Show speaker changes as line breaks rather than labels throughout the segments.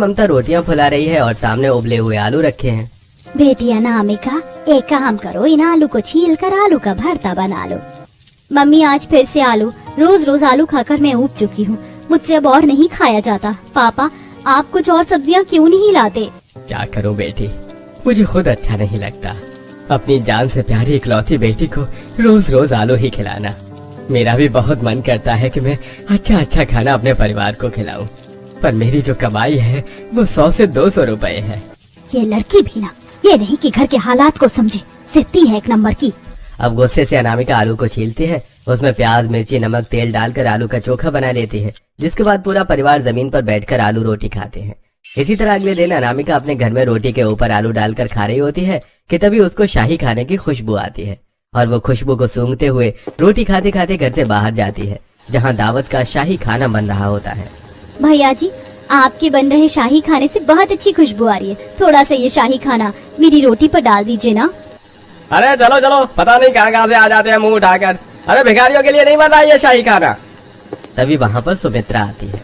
ममता रोटियां फुला रही है और सामने उबले हुए आलू रखे हैं।
बेटी अनामिका, एक काम करो, इन आलू को छील कर आलू का भरता बना लो। मम्मी आज फिर से आलू, रोज रोज आलू खाकर मैं ऊब चुकी हूँ, मुझसे अब और नहीं खाया जाता। पापा आप कुछ और सब्जियाँ क्यों नहीं लाते?
क्या करूं बेटी, मुझे खुद अच्छा नहीं लगता अपनी जान से प्यारी इकलौती बेटी को रोज रोज आलू ही खिलाना। मेरा भी बहुत मन करता है कि मैं अच्छा अच्छा खाना अपने परिवार को खिलाऊं, पर मेरी जो कमाई है वो 100 से 200 रुपए है।
ये लड़की भी ना, ये नहीं कि घर के हालात को समझे, जिद्दी है एक नंबर की।
अब गुस्से से अनामिका आलू को छीलती है, उसमें प्याज मिर्ची नमक तेल डालकर आलू का चोखा बना लेती है, जिसके बाद पूरा परिवार जमीन पर बैठकर आलू रोटी खाते हैं। इसी तरह अगले दिन अनामिका अपने घर में रोटी के ऊपर आलू डालकर खा रही होती है कि तभी उसको शाही खाने की खुशबू आती है और वो खुशबू को सूंघते हुए रोटी खाते खाते घर से बाहर जाती है, जहाँ दावत का शाही खाना बन रहा होता है।
भैया जी, आपके बन रहे शाही खाने से बहुत अच्छी खुशबू आ रही है, थोड़ा सा ये शाही खाना मेरी रोटी पर डाल दीजिए ना।
अरे चलो चलो, पता नहीं कहाँ कहाँ से आ जाते हैं मुंह उठाकर। अरे भिखारियों के लिए नहीं बन रहा ये शाही खाना। तभी वहाँ पर सुमित्रा आती है।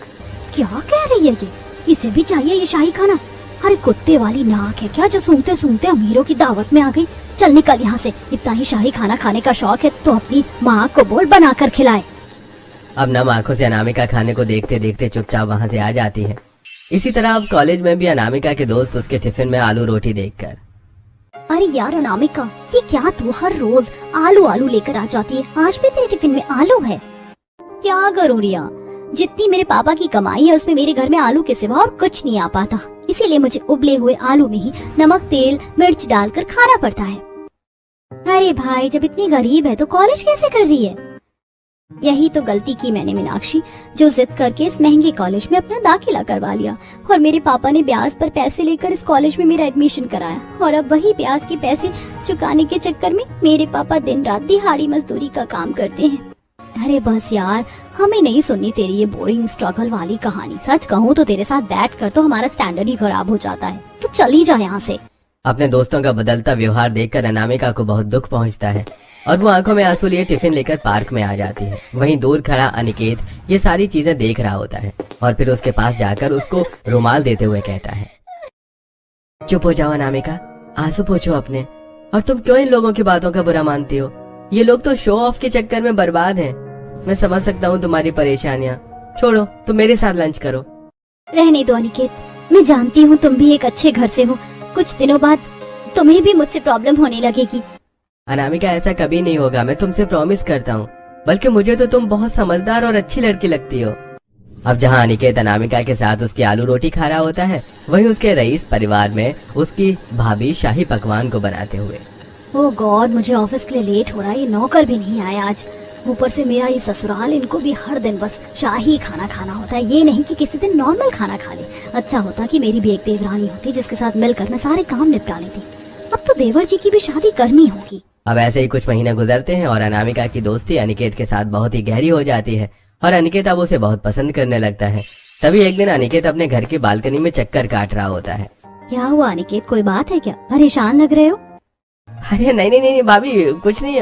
क्या कह रही है ये? इसे भी चाहिए ये शाही खाना? अरे कुत्ते वाली नाक है क्या जो सूंघते सूंघते अमीरों की दावत में आ गई। चल निकल यहाँ से, इतना ही शाही खाना खाने का शौक है तो अपनी माँ को बोल बना कर खिलाए।
अब नम आंखों से अनामिका खाने को देखते देखते चुपचाप वहाँ से आ जाती है। इसी तरह अब कॉलेज में भी अनामिका के दोस्त उसके टिफिन में आलू रोटी देखकर,
अरे यार अनामिका, ये क्या तू हर रोज आलू आलू लेकर आ जाती है? आज भी तेरे टिफिन में आलू है? क्या करूँ रिया, जितनी मेरे पापा की कमाई है उसमें मेरे घर में आलू के सिवा और कुछ नहीं आ पाता, इसीलिए मुझे उबले हुए आलू में ही नमक तेल मिर्च डालकर खाना पड़ता है। अरे भाई, जब इतनी गरीब है तो कॉलेज कैसे कर रही है? यही तो गलती की मैंने मीनाक्षी, जो जिद करके इस महंगे कॉलेज में अपना दाखिला करवा लिया और मेरे पापा ने ब्याज पर पैसे लेकर इस कॉलेज में मेरा एडमिशन कराया और अब वही ब्याज के पैसे चुकाने के चक्कर में मेरे पापा दिन रात दिहाड़ी मजदूरी का काम करते हैं। अरे बस यार, हमें नहीं सुननी तेरी ये बोरिंग स्ट्रगल वाली कहानी। सच कहूँ तो तेरे साथ बैठ कर तो हमारा स्टैंडर्ड ही खराब हो जाता है। तू चली जा यहाँ से।
अपने दोस्तों का बदलता व्यवहार देखकर अनामिका को बहुत दुख पहुंचता है और वो आंखों में आंसू लिए टिफिन लेकर पार्क में आ जाती है। वहीं दूर खड़ा अनिकेत ये सारी चीजें देख रहा होता है और फिर उसके पास जाकर उसको रुमाल देते हुए कहता है, चुप हो जाओ अनामिका, आंसू पोंछो अपने। और तुम क्यों इन लोगों की बातों का बुरा मानती हो? ये लोग तो शो ऑफ के चक्कर में बर्बाद हैं। मैं समझ सकता हूँ तुम्हारी परेशानियाँ, छोड़ो, तुम मेरे साथ लंच करो।
रहने दो अनिकेत, मैं जानती हूँ तुम भी एक अच्छे घर से हो, कुछ दिनों बाद तुम्हें भी मुझसे प्रॉब्लम होने लगेगी।
अनामिका, ऐसा कभी नहीं होगा, मैं तुमसे प्रॉमिस करता हूँ। बल्कि मुझे तो तुम बहुत समझदार और अच्छी लड़की लगती हो। अब जहाँ अनिकेत अनामिका के साथ उसकी आलू रोटी खा रहा होता है, वहीं उसके रईस परिवार में उसकी भाभी शाही पकवान को बनाते हुए।
ओह गॉड, मुझे ऑफिस के लिए लेट हो रहा है, ये नौकर भी नहीं आया आज, ऊपर से मेरा ये ससुराल, इनको भी हर दिन बस शाही खाना खाना होता है, ये नहीं कि किसी दिन नॉर्मल खाना खा ले। अच्छा होता कि मेरी भी एक देवरानी होती जिसके साथ मिलकर मैं सारे काम निपटा लेती। अब तो देवर जी की भी शादी करनी होगी।
अब ऐसे ही कुछ महीने गुजरते हैं और अनामिका की दोस्ती अनिकेत के साथ बहुत ही गहरी हो जाती है और अनिकेत अब उसे बहुत पसंद करने लगता है। तभी एक दिन अनिकेत अपने घर की बालकनी में चक्कर काट रहा होता है।
क्या हुआ अनिकेत, कोई बात है क्या? परेशान लग रहे हो?
अरे नहीं नहीं नहीं भाभी, कुछ नहीं,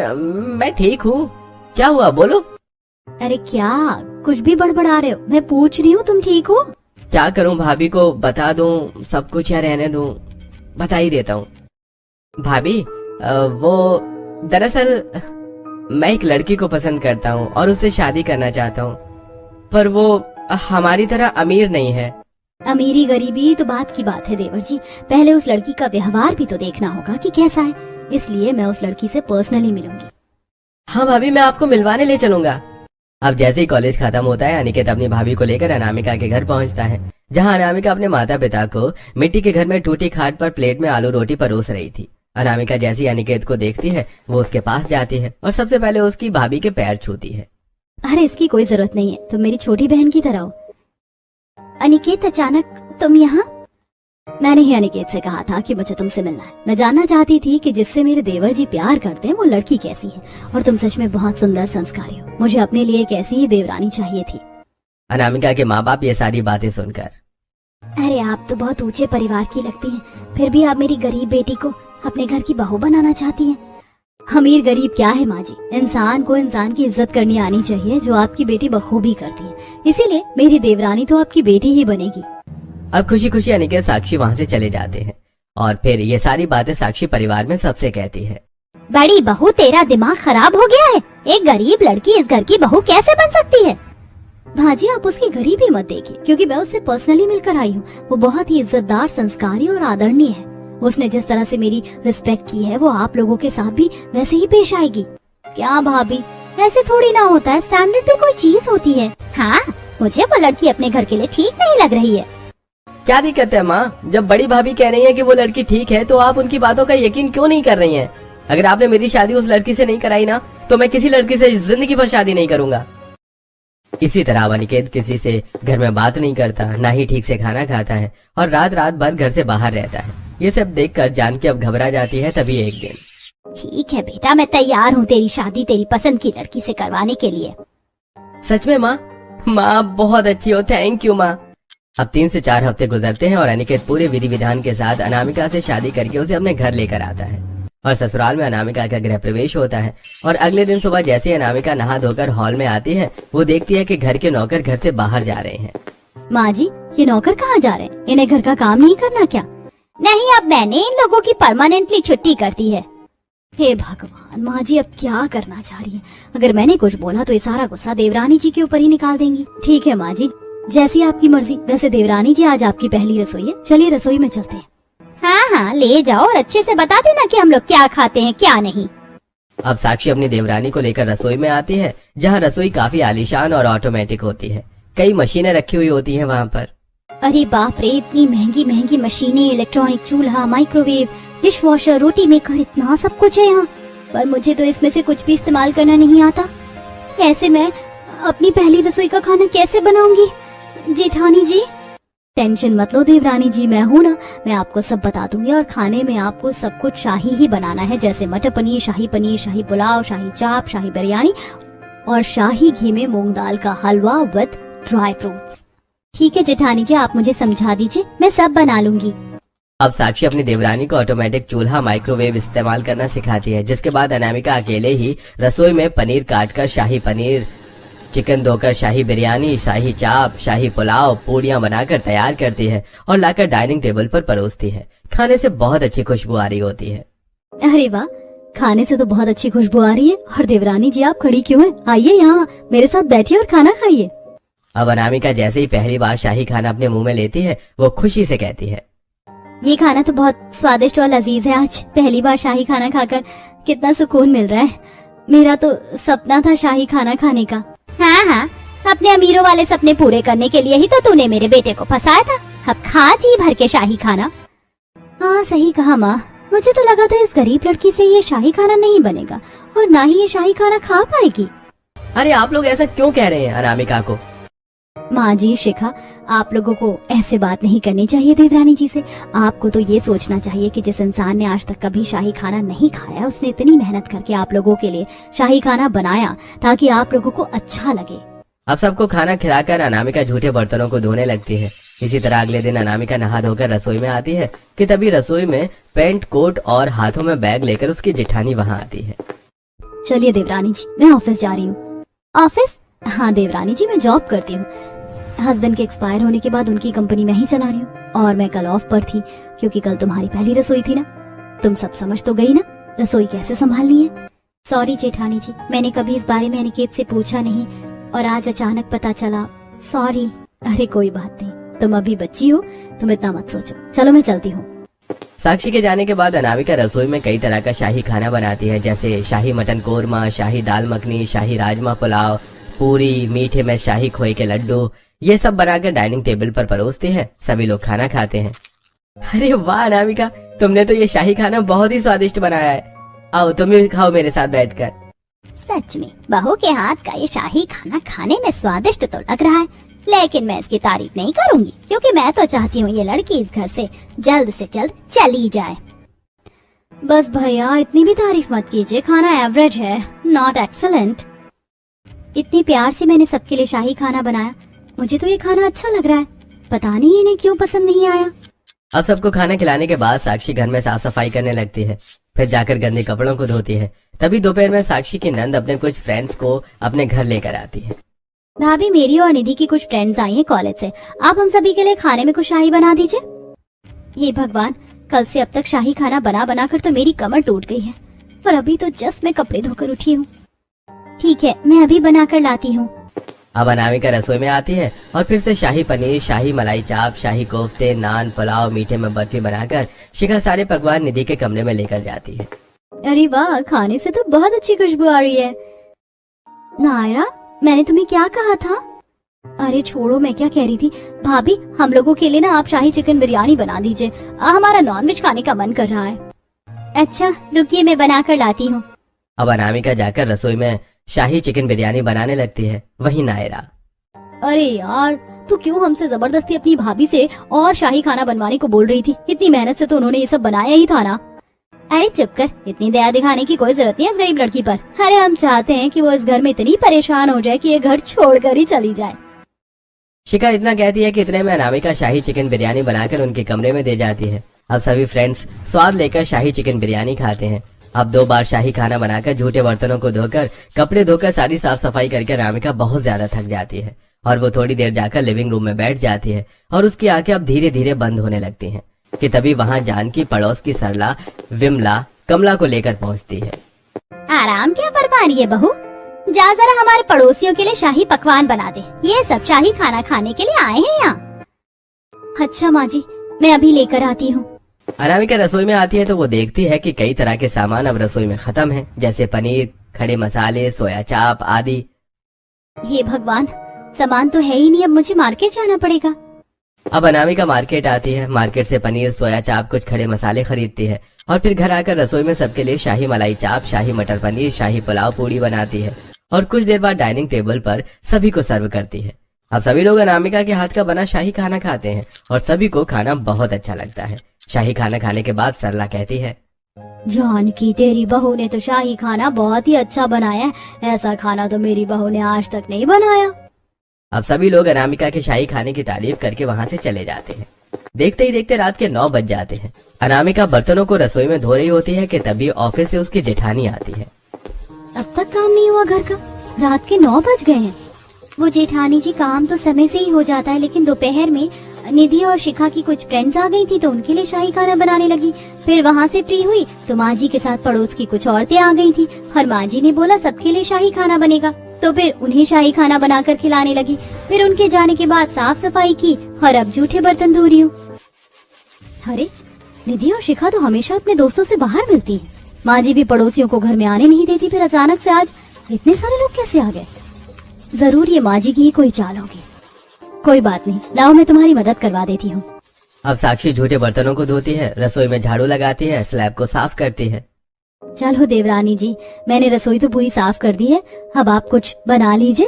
मैं ठीक हूँ। क्या हुआ, बोलो।
अरे क्या कुछ भी बड़बड़ा रहे हो? मैं पूछ रही हूँ तुम ठीक हो?
क्या करूँ, भाभी को बता दूँ सब कुछ या रहने दूँ? बता ही देता हूँ भाभी। वो दरअसल मैं एक लड़की को पसंद करता हूँ और उससे शादी करना चाहता हूँ, पर वो हमारी तरह अमीर नहीं है।
अमीरी गरीबी तो बात की बात है देवर जी, पहले उस लड़की का व्यवहार भी तो देखना होगा कि कैसा है, इसलिए मैं उस लड़की से पर्सनली मिलूंगी।
हाँ भाभी, मैं आपको मिलवाने ले चलूंगा। अब जैसे ही कॉलेज खत्म होता है, अनिकेत अपनी भाभी को लेकर अनामिका के घर पहुंचता है, जहां अनामिका अपने माता पिता को मिट्टी के घर में टूटी खाट पर प्लेट में आलू रोटी परोस रही थी। अनामिका जैसे ही अनिकेत को देखती है, वो उसके पास जाती है और सबसे पहले उसकी भाभी के पैर छूती है।
अरे इसकी कोई जरूरत नहीं है, तुम मेरी छोटी बहन की तरह हो। अनिकेत, अचानक तुम यहाँ? मैंने ही अनिकेत से कहा था कि मुझे तुमसे मिलना है। मैं जानना चाहती थी कि जिससे मेरे देवर जी प्यार करते हैं वो लड़की कैसी है, और तुम सच में बहुत सुंदर संस्कारी हो। मुझे अपने लिए एक ऐसी ही देवरानी चाहिए थी।
अनामिका के माँ बाप ये सारी बातें सुनकर,
अरे आप तो बहुत ऊंचे परिवार की लगती हैं, फिर भी आप मेरी गरीब बेटी को अपने घर की बहू बनाना चाहती हैं। अमीर गरीब क्या है माँ जी, इंसान को इंसान की इज्जत करनी आनी चाहिए, जो आपकी बेटी बखूबी करती है। इसीलिए मेरी देवरानी तो आपकी बेटी ही बनेगी।
अब खुशी खुशी अनिकेत साक्षी वहाँ से चले जाते हैं और फिर ये सारी बातें साक्षी परिवार में सबसे कहती है।
बड़ी बहू, तेरा दिमाग खराब हो गया है। एक गरीब लड़की इस घर की बहू कैसे बन सकती है? भाजी, आप उसकी गरीबी मत देखिए, क्योंकि मैं उससे पर्सनली मिलकर आई हूँ। वो बहुत ही इज्जतदार, संस्कारी और आदरणीय है। उसने जिस तरह से मेरी रिस्पेक्ट की है, वो आप लोगों के साथ भी वैसे ही पेश आएगी। क्या भाभी, ऐसे थोड़ी ना होता है, स्टैंडर्ड भी कोई चीज होती है। हाँ, मुझे वो लड़की अपने घर के लिए ठीक नहीं लग रही है।
क्या दिक्कत है माँ? जब बड़ी भाभी कह रही है कि वो लड़की ठीक है, तो आप उनकी बातों का यकीन क्यों नहीं कर रही हैं? अगर आपने मेरी शादी उस लड़की से नहीं कराई ना, तो मैं किसी लड़की से जिंदगी भर शादी नहीं करूंगा। इसी तरह अनिकेत किसी से घर में बात नहीं करता, ना ही ठीक से खाना खाता है और रात रात भर घर से बाहर रहता है। ये सब देखकर जानकी अब घबरा जाती है। तभी एक दिन,
ठीक है बेटा, मैं तैयार हूँ तेरी शादी तेरी पसंद की लड़की से करवाने के लिए।
सच में माँ? माँ बहुत अच्छी हो, थैंक यू माँ। अब 3 से 4 हफ्ते गुजरते हैं और अनिकेत पूरे विधि विधान के साथ अनामिका से शादी करके उसे अपने घर लेकर आता है और ससुराल में अनामिका का गृह प्रवेश होता है। और अगले दिन सुबह जैसे ही अनामिका नहा धोकर हॉल में आती है, वो देखती है कि घर के नौकर घर से बाहर जा रहे हैं।
माँ जी, ये नौकर कहाँ जा रहे हैं? इन्हें घर का काम नहीं करना क्या? नहीं, अब मैंने इन लोगों की परमानेंटली छुट्टी कर दी है। हे भगवान, माँ जी अब क्या करना चाह रही है? अगर मैंने कुछ बोला तो ये सारा गुस्सा देवरानी जी के ऊपर ही निकाल देंगी। ठीक है माँ जी, जैसी आपकी मर्जी। वैसे देवरानी जी, आज आपकी पहली रसोई है, चलिए रसोई में चलते हैं। हाँ हाँ, ले जाओ और अच्छे से बता देना कि हम लोग क्या खाते हैं क्या नहीं।
अब साक्षी अपनी देवरानी को लेकर रसोई में आती है, जहाँ रसोई काफी आलीशान और ऑटोमेटिक होती है। कई मशीनें रखी हुई होती हैं वहाँ पर।
अरे बाप रे, इतनी महंगी महंगी मशीनें, इलेक्ट्रॉनिक चूल्हा, माइक्रोवेव, डिश वॉशर, रोटी मेकर, इतना सब कुछ है यहाँ। पर मुझे तो इसमें से कुछ भी इस्तेमाल करना नहीं आता। ऐसे मैं अपनी पहली रसोई का खाना कैसे बनाऊंगी? जेठानी जी, टेंशन मत लो देवरानी जी, मैं हूँ ना, मैं आपको सब बता दूंगी। और खाने में आपको सब कुछ शाही ही बनाना है, जैसे मटर पनीर, शाही पुलाव, शाही चाप, शाही बिरयानी और शाही घी में मूंग दाल का हलवा विद ड्राई फ्रूट्स। ठीक है जेठानी जी, आप मुझे समझा दीजिए, मैं सब बना लूंगी।
अब साक्षी अपनी देवरानी को ऑटोमेटिक चूल्हा, माइक्रोवेव इस्तेमाल करना सिखाती है, जिसके बाद अनामिका अकेले ही रसोई में पनीर काटकर शाही पनीर, चिकन धोकर शाही बिरयानी, शाही चाप, शाही पुलाव, पूड़ियाँ बनाकर तैयार करती है और लाकर डाइनिंग टेबल पर परोसती है। खाने से बहुत अच्छी खुशबू आ रही होती है।
अरे वाह, खाने से तो बहुत अच्छी खुशबू आ रही है। और देवरानी जी, आप खड़ी क्यों हैं? आइए यहाँ मेरे साथ बैठिए और खाना खाइए।
अब अनामिका जैसे ही पहली बार शाही खाना अपने मुंह में लेती है, वो खुशी से कहती है,
ये खाना तो बहुत स्वादिष्ट और लजीज है। आज पहली बार शाही खाना खाकर कितना सुकून मिल रहा है। मेरा तो सपना था शाही खाना खाने का। हाँ हाँ, अपने अमीरों वाले सपने पूरे करने के लिए ही तो तूने मेरे बेटे को फंसाया था। अब खा जी भर के शाही खाना। हाँ सही कहा माँ, मुझे तो लगा था इस गरीब लड़की से ये शाही खाना नहीं बनेगा और ना ही ये शाही खाना खा पाएगी।
अरे आप लोग ऐसा क्यों कह रहे हैं अनामिका को?
माँ जी, शिखा, आप लोगों को ऐसे बात नहीं करनी चाहिए देवरानी जी से। आपको तो ये सोचना चाहिए कि जिस इंसान ने आज तक कभी शाही खाना नहीं खाया, उसने इतनी मेहनत करके आप लोगों के लिए शाही खाना बनाया ताकि आप लोगों को अच्छा लगे।
अब सबको खाना खिलाकर अनामिका झूठे बर्तनों को धोने लगती है। इसी तरह अगले दिन अनामिका नहा धोकर रसोई में आती है कि तभी रसोई में पैंट, कोट और हाथों में बैग लेकर उसकी जेठानी वहाँ आती है।
चलिए देवरानी जी, मैं ऑफिस जा रही हूँ। ऑफिस? हाँ देवरानी जी, मैं जॉब करती हूँ। हस्बैंड के एक्सपायर होने के बाद उनकी कंपनी में ही चला रही हूँ और मैं कल ऑफ पर थी क्योंकि कल तुम्हारी पहली रसोई थी ना। तुम सब समझ तो गई ना रसोई कैसे संभालनी है। सॉरी जेठानी जी, मैंने कभी इस बारे में अनिकेत से पूछा नहीं और आज अचानक पता चला, सॉरी। अरे कोई बात नहीं, तुम अभी बच्ची हो, तुम इतना मत सोचो। चलो मैं चलती हूँ।
साक्षी के जाने के बाद अनामिका रसोई में कई तरह का शाही खाना बनाती है, जैसे शाही मटन कोरमा, शाही दाल मखनी, शाही राजमा पुलाव, पूरी, मीठे में शाही खोए के लड्डू, ये सब बनाकर डाइनिंग टेबल पर परोसते हैं। सभी लोग खाना खाते हैं। अरे वाह अनामिका, तुमने तो ये शाही खाना बहुत ही स्वादिष्ट बनाया है। आओ तुम भी खाओ मेरे साथ बैठकर।
सच में बहू के हाथ का ये शाही खाना खाने में स्वादिष्ट तो लग रहा है, लेकिन मैं इसकी तारीफ नहीं करूंगी क्योंकि मैं तो चाहती हूँ ये लड़की इस घर से जल्द चली जाए। बस भैया, इतनी भी तारीफ मत कीजिए, खाना एवरेज है, नॉट एक्सीलेंट। इतनी प्यार से मैंने सबके लिए शाही खाना बनाया, मुझे तो ये खाना अच्छा लग रहा है, पता नहीं इन्हें क्यों पसंद नहीं आया।
अब सबको खाना खिलाने के बाद साक्षी घर में साफ सफाई करने लगती है, फिर जाकर गंदे कपड़ों को धोती है। तभी दोपहर में साक्षी की नंद अपने कुछ फ्रेंड्स को अपने घर लेकर आती है।
भाभी, मेरी और निधि की कुछ फ्रेंड्स आई हैं कॉलेज से। आप हम सभी के लिए खाने में कुछ शाही बना दीजिए। हे भगवान, कल से अब तक शाही खाना बना बना कर तो मेरी कमर टूट गई है, और अभी तो जस्ट मैं कपड़े धोकर उठी हूँ। ठीक है, मैं अभी बना कर लाती हूँ।
अब अनामिका रसोई में आती है और फिर से शाही पनीर, शाही मलाई चाप, शाही कोफ्ते, नान, पुलाव, मीठे में बर्फी बनाकर शिखा सारे पकवान निधि के कमरे में लेकर जाती है।
अरे वाह, खाने से तो बहुत अच्छी खुशबू आ रही है। नायरा, मैंने तुम्हें क्या कहा था? अरे छोड़ो, मैं क्या कह रही थी। भाभी, हम लोगों के लिए ना आप शाही चिकन बिरयानी बना दीजिए, हमारा नॉनवेज खाने का मन कर रहा है। अच्छा रुकिए, मैं बना कर लाती हूँ।
अब अनामिका जाकर रसोई में शाही चिकन बिरयानी बनाने लगती है। वहीं नायरा,
अरे यार, तू क्यों हमसे जबरदस्ती अपनी भाभी से और शाही खाना बनवाने को बोल रही थी? इतनी मेहनत से तो उन्होंने ये सब बनाया ही था ना। अरे चुप कर, इतनी दया दिखाने की कोई जरूरत नहीं है इस गरीब लड़की पर। अरे हम चाहते हैं कि वो इस घर में इतनी परेशान हो जाए कि ये घर छोड़कर ही चली जाए।
शिखा इतना कहती है कि इतने में अनामिका शाही चिकन बिरयानी बनाकर उनके कमरे में दे जाती है। अब सभी फ्रेंड्स स्वाद लेकर शाही चिकन बिरयानी खाते हैं। अब 2 बार शाही खाना बनाकर, झूठे बर्तनों को धोकर, कपड़े धोकर, सारी साफ सफाई करके अनामिका बहुत ज्यादा थक जाती है और वो थोड़ी देर जाकर लिविंग रूम में बैठ जाती है और उसकी आंखें अब धीरे धीरे बंद होने लगती हैं कि तभी वहाँ जानकी पड़ोस की सरला, विमला, कमला को लेकर पहुँचती है।
आराम क्या फरमा रही है बहू? जा जरा हमारे पड़ोसियों के लिए शाही पकवान बना दे। ये सब शाही खाना खाने के लिए आए हैं यहाँ। अच्छा माँ जी, मैं अभी लेकर आती हूँ।
अनामिका रसोई में आती है तो वो देखती है कि कई तरह के सामान अब रसोई में खत्म हैं, जैसे पनीर, खड़े मसाले, सोया चाप आदि।
हे भगवान, सामान तो है ही नहीं, अब मुझे मार्केट जाना पड़ेगा।
अब अनामिका मार्केट आती है। मार्केट से पनीर, सोया चाप, कुछ खड़े मसाले खरीदती है और फिर घर आकर रसोई में सबके लिए शाही मलाई चाप, शाही मटर पनीर, शाही पुलाव पूड़ी बनाती है और कुछ देर बाद डाइनिंग टेबल पर सभी को सर्व करती है। अब सभी लोग अनामिका के हाथ का बना शाही खाना खाते हैं और सभी को खाना बहुत अच्छा लगता है। शाही खाना खाने के बाद सरला कहती है,
जानकी, तेरी बहू ने तो शाही खाना बहुत ही अच्छा बनाया है। ऐसा खाना तो मेरी बहू ने आज तक नहीं बनाया।
अब सभी लोग अनामिका के शाही खाने की तारीफ करके वहाँ से चले जाते हैं। देखते ही देखते रात के 9 बज जाते हैं। अनामिका बर्तनों को रसोई में धो रही होती है कि तभी ऑफिस से उसकी जेठानी आती है।
अब तक काम नहीं हुआ घर का? रात के 9 बज गए हैं। वो जेठानी जी, काम तो समय से ही हो जाता है, लेकिन दोपहर में निधि और शिखा की कुछ फ्रेंड्स आ गई थी तो उनके लिए शाही खाना बनाने लगी। फिर वहाँ से फ्री हुई तो माँ जी के साथ पड़ोस की कुछ औरतें आ गई थी और माँ जी ने बोला सबके लिए शाही खाना बनेगा, तो फिर उन्हें शाही खाना बनाकर खिलाने लगी। फिर उनके जाने के बाद साफ सफाई की और अब जूठे बर्तन धो रही हूँ। अरे, निधि और शिखा तो हमेशा अपने दोस्तों से बाहर मिलती है। माँ जी भी पड़ोसियों को घर में आने नहीं देती, फिर अचानक से आज इतने सारे लोग कैसे आ गए? जरूर ये माँ जी की ही कोई चाल होगी। कोई बात नहीं, लाओ मैं तुम्हारी मदद करवा देती हूँ।
अब साक्षी झूठे बर्तनों को धोती है, रसोई में झाड़ू लगाती है, स्लैब को साफ करती है।
चलो देवरानी जी, मैंने रसोई तो पूरी साफ कर दी है, अब आप कुछ बना लीजिए।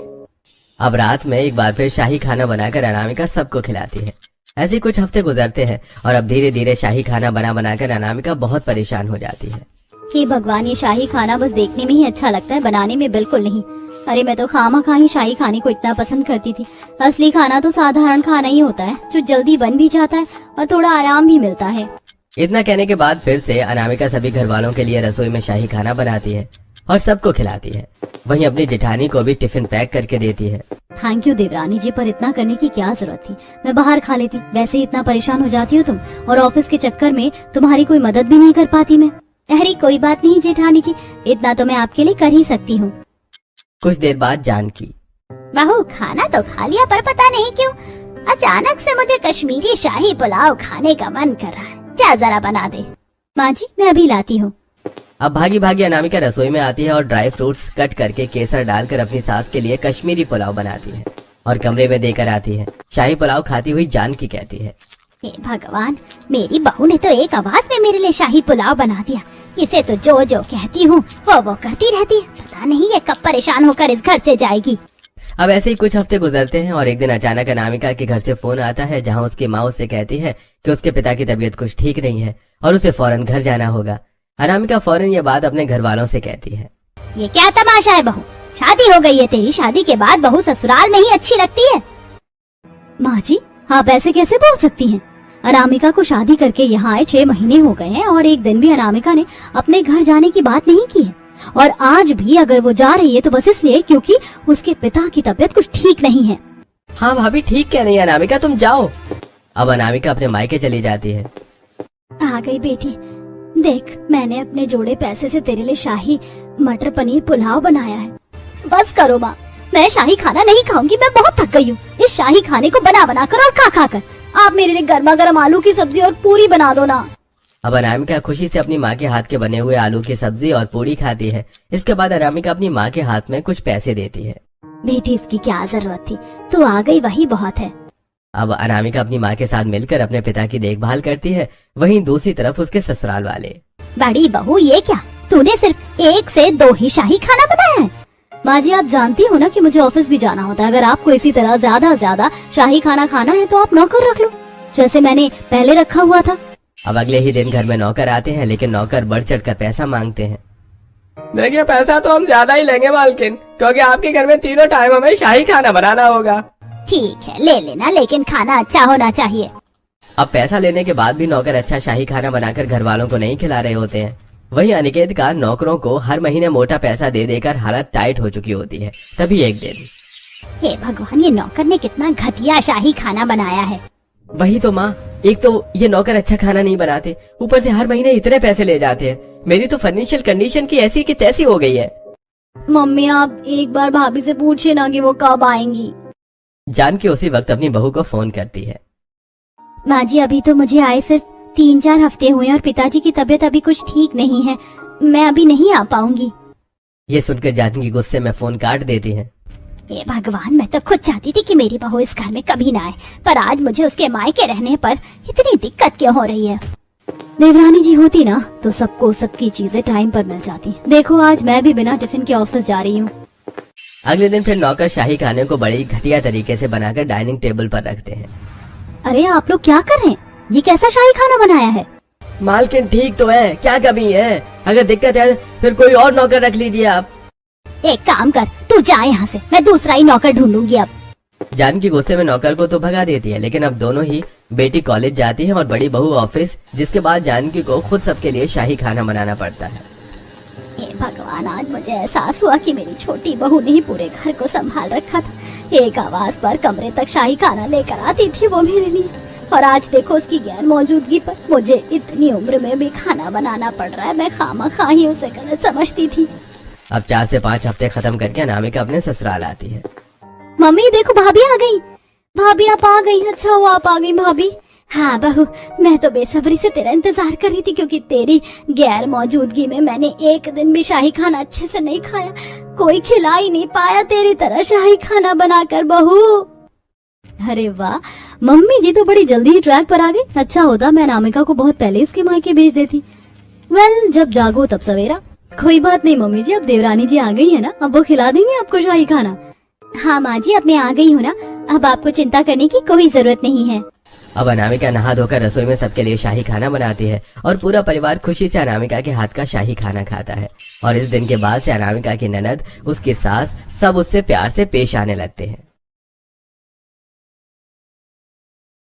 अब रात में एक बार फिर शाही खाना बनाकर अनामिका सबको खिलाती है। ऐसे कुछ हफ्ते गुजरते हैं और अब धीरे धीरे शाही खाना बनाकर अनामिका बहुत परेशान हो जाती है।
हे भगवान, ये शाही खाना बस देखने में ही अच्छा लगता है, बनाने में बिल्कुल नहीं। अरे मैं तो खामा ही शाही खाने को इतना पसंद करती थी। असली खाना तो साधारण खाना ही होता है, जो जल्दी बन भी जाता है और थोड़ा आराम भी मिलता है।
इतना कहने के बाद फिर से अनामिका सभी घर वालों के लिए रसोई में शाही खाना बनाती है और सबको खिलाती है। वहीं अपनी जेठानी को भी टिफिन पैक करके देती है।
थैंक यू देवरानी जी, पर इतना करने की क्या जरूरत थी? मैं बाहर खा लेती। वैसे ही इतना परेशान हो जाती हो तुम, और ऑफिस के चक्कर में तुम्हारी कोई मदद भी नहीं कर पाती मैं। अरे कोई बात नहीं जेठानी जी, इतना तो मैं आपके लिए कर ही सकती हूँ।
कुछ देर बाद जानकी,
बहू खाना तो खा लिया, पर पता नहीं क्यों अचानक से मुझे कश्मीरी शाही पुलाव खाने का मन कर रहा है। जा जरा बना दे। माँ जी, मैं अभी लाती हूँ।
अब भागी भागी अनामिका रसोई में आती है और ड्राई फ्रूट्स कट करके केसर डालकर अपनी सास के लिए कश्मीरी पुलाव बनाती है और कमरे में देकर आती है। शाही पुलाव खाती हुई जानकी कहती है,
हे भगवान, मेरी बहू ने तो एक आवाज में मेरे लिए शाही पुलाव बना दिया। इसे तो जो जो कहती हूँ वो करती रहती है। पता नहीं ये कब परेशान होकर इस घर से जाएगी।
अब ऐसे ही कुछ हफ्ते गुजरते हैं और एक दिन अचानक अनामिका के घर से फोन आता है, जहाँ उसकी माँ उससे कहती है कि उसके पिता की तबीयत कुछ ठीक नहीं है और उसे फौरन घर जाना होगा। अनामिका फौरन ये बात अपने घर वालों से कहती है।
ये क्या तमाशा है बहू, शादी हो गई है तेरी, शादी के बाद बहू ससुराल में ही अच्छी लगती है। माँ जी, आप ऐसे कैसे बोल सकती हैं? अनामिका को शादी करके यहाँ आए 6 महीने हो गए हैं और एक दिन भी अनामिका ने अपने घर जाने की बात नहीं की है। और आज भी अगर वो जा रही है तो बस इसलिए क्योंकि उसके पिता की तबीयत कुछ ठीक नहीं है।
हाँ भाभी ठीक कह रही है अनामिका, तुम जाओ। अब अनामिका अपने मायके चली जाती है।
आ गई बेटी, देख मैंने अपने जोड़े पैसे से तेरे लिए शाही मटर पनीर पुलाव बनाया है। बस करो माँ, मैं शाही खाना नहीं खाऊंगी, मैं बहुत थक गई हूँ इस शाही खाने को बना बना कर और खा खा कर। आप मेरे लिए गर्मा गर्म आलू की सब्जी और पूरी बना दो ना।
अब अनामिका खुशी से अपनी माँ के हाथ के बने हुए आलू की सब्जी और पूरी खाती है। इसके बाद अनामिका अपनी माँ के हाथ में कुछ पैसे देती है।
बेटी इसकी क्या जरूरत थी, तू आ गई वही बहुत है।
अब अनामिका अपनी माँ के साथ मिलकर अपने पिता की देखभाल करती है। वहीं दूसरी तरफ उसके ससुराल वाले।
बड़ी बहू ये क्या, तूने सिर्फ 1 से 2 ही शाही खाना बनाया है? माँ जी आप जानती हो ना कि मुझे ऑफिस भी जाना होता है। अगर आपको इसी तरह ज्यादा शाही खाना खाना है तो आप नौकर रख लो, जैसे मैंने पहले रखा हुआ था।
अब अगले ही दिन घर में नौकर आते हैं, लेकिन नौकर बढ़ चढ़ कर पैसा मांगते हैं। देखिए पैसा तो हम ज्यादा ही लेंगे मालकिन, क्योंकि आपके घर में तीनों टाइम हमें शाही खाना बनाना होगा।
ठीक है ले लेना, लेकिन खाना अच्छा होना चाहिए।
अब पैसा लेने के बाद भी नौकर अच्छा शाही खाना बनाकर घर वालों को नहीं खिला रहे होते हैं। वहीं अनिकेत का नौकरों को हर महीने मोटा पैसा दे देकर हालत टाइट हो चुकी होती है। तभी एक दिन,
हे भगवान, ये नौकर ने कितना घटिया शाही खाना बनाया है।
वही तो माँ, एक तो ये नौकर अच्छा खाना नहीं बनाते, ऊपर से हर महीने इतने पैसे ले जाते हैं। मेरी तो फाइनेंशियल कंडीशन की ऐसी की तैसी हो गई है।
मम्मी आप एक बार भाभी से पूछे ना कि वो कब आएंगी।
जानकी उसी वक्त अपनी बहू को फोन करती है।
माँ जी अभी तो मुझे आए सिर्फ 3-4 हफ्ते हुए और पिताजी की तबीयत अभी कुछ ठीक नहीं है, मैं अभी नहीं आ पाऊंगी।
ये सुनकर जानकी गुस्से में फोन काट देती है।
ये भगवान, मैं तो खुद चाहती थी कि मेरी बहू इस घर में कभी ना आए, पर आज मुझे उसके मायके रहने पर इतनी दिक्कत क्यों हो रही है। देवरानी जी होती ना तो सबको सबकी चीजें टाइम पर मिल जाती। देखो आज मैं भी बिना टिफिन के ऑफिस जा रही हूँ।
अगले दिन फिर नौकर शाही खाने को बड़ी घटिया तरीके से बनाकर डाइनिंग टेबल पर रखते हैं।
अरे आप लोग क्या कर रहे हैं, ये कैसा शाही खाना बनाया है?
मालकिन ठीक तो है, क्या कमी है? अगर दिक्कत है फिर कोई और नौकर रख लीजिए आप।
एक काम कर, तू जा यहाँ से, मैं दूसरा ही नौकर ढूंढूंगी अब।
जानकी गुस्से में नौकर को तो भगा देती है, लेकिन अब दोनों ही बेटी कॉलेज जाती है और बड़ी बहू ऑफिस, जिसके बाद जानकी को खुद सबके लिए शाही खाना बनाना पड़ता है।
हे भगवान, आज मुझे एहसास हुआ कि मेरी छोटी बहू ने ही पूरे घर को संभाल रखा था। एक आवाज पर कमरे तक शाही खाना लेकर आती थी वो मेरे लिए, और आज देखो उसकी गैर मौजूदगी पर मुझे इतनी उम्र में भी खाना बनाना पड़ रहा है। मैं खामखा ही उसे गलत समझती थी।
अब 4 से 5 हफ्ते खत्म करके अनामिका अपने ससुराल आती है।
मम्मी देखो भाभी आ गई। भाभी आप आ गई, अच्छा हुआ आप आ गई भाभी। हाँ बहू, मैं तो बेसब्री से तेरा इंतजार कर रही थी, क्योंकि तेरी गैर मौजूदगी में मैंने एक दिन भी शाही खाना अच्छे से नहीं खाया। कोई खिला ही नहीं पाया तेरी तरह शाही खाना बनाकर बहू। अरे वाह, मम्मी जी तो बड़ी जल्दी ही ट्रैक पर आ गई। अच्छा होता मैं अनामिका को बहुत पहले इसके मायके भेज देती। वेल, जब जागो तब सवेरा। कोई बात नहीं मम्मी जी, अब देवरानी जी आ गई है ना, अब वो खिला देंगे आपको शाही खाना। हाँ माँ जी, अब मैं आ गई हूँ ना, अब आपको चिंता करने की कोई जरूरत नहीं है।
अब अनामिका नहा धोकर रसोई में सबके लिए शाही खाना बनाती है और पूरा परिवार खुशी से अनामिका के हाथ का शाही खाना खाता है। और इस दिन के बाद से अनामिका की ननद, उसकी सास, सब उससे प्यार से पेश आने लगते हैं।